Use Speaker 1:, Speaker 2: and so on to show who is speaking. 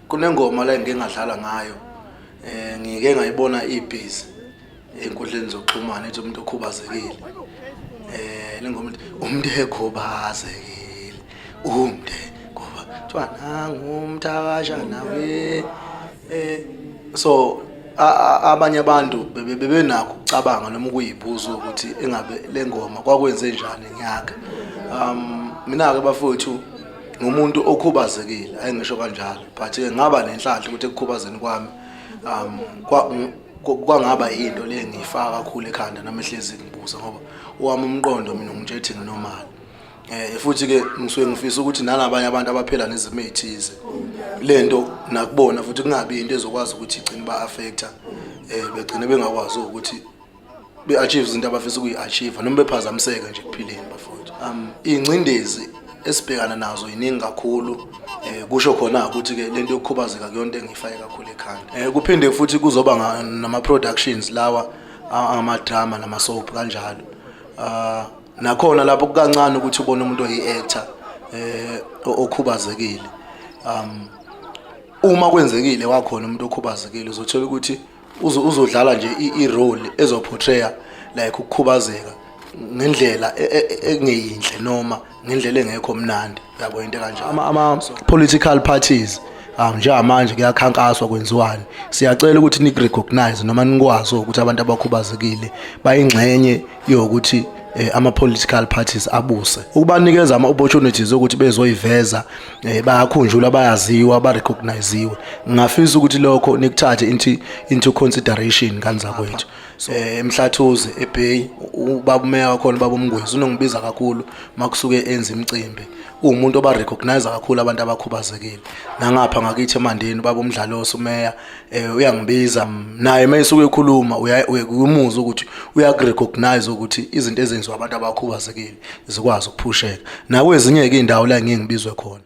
Speaker 1: Kunengoma la engike ngadlala ngayo. Ngike ngayibona ibhizi enkundleni zokuxhumana ethi umuntu okhubazekile. Lengoma ithi umuntu ekhubazekile, umuntu kuthiwa nangumthakashana we. So abanye abantu bebenakho ukucabanga noma ukuyibuza ukuthi engabe lengoma kwakwenze njani ngiyaka. Mina-ke bafowethu ngumuntu okhubazekile, ayingisho kanjalo, but ngaba nenhlanhla ukuthi ekukhubazeni kwami kwangaba into le ngiyifaka kakhulu ekhanda nami ehlezi ngibuza ngoba owami umqondo mina ngitshethi nginormal. Futhi-ke ngisuke ngifisa ukuthi nalabanye abantu abaphila nezimo ezithize lento nakubona futhi kungabi into ezokwazi ukuthi igcine ba-affecta, begcine bengakwazi ukuthi be-achieve izinto abafisa ukuyi-achieve noma bephazamiseke nje kuphileni bafowethu. Ingcindezi esibhekana nazo yiningi kakhulu, kusho khona ukuthi-ke lento yokukhubazeka kuyonto engiyifake kakhulu ekhanda. Kuphinde futhi kuzoba nama-productions lawa amadrama nama-soap kanjalo. Nakhona lapho kukancane ukuthi ubone umuntu oyi-actor okhubazekile. Uma kwenzekile wakhona umuntu okhubazekile uzothola ukuthi uzodlala nje i-role ezoportraya like ukukhubazeka ngendlela engeyinhle noma ngendlela engekho mnandi, yabo into kanjalo. Ama-political parties njengamanje kuyakhankaswa kwenziwani, siyacela ukuthi ni-recognize noma nikwazi ukuthi abantu abakhubazekile bayingxenye yokuthi ama-political parties abuse, ukubanikeza ama-opportunities ukuthi bezoyiveza, bayakhunjulwa, bayaziwa, ba-recognize-iwe. Ngingafisa ukuthi lokho nikuthathe into consideration kanzakwethu. Emhlathuze eBay ubaba umeya wakhona ubaba uMngwezi unongibiza kakhulu makusuke enza imicimbi. Umuntu oba-recognize kakhulu abantu abakhubazekile. Nangapha ngakithi eMandeni ubaba uMdlalosi umeya uyangibiza, naye mayisuke ekhuluma uyumuza ukuthi uyakurecognize ukuthi izinto ezenziwa abantu abakhubazekile zikwazi ukuphusheka. Nakwezinye-ke indawo la ngeke ngibizwe khona.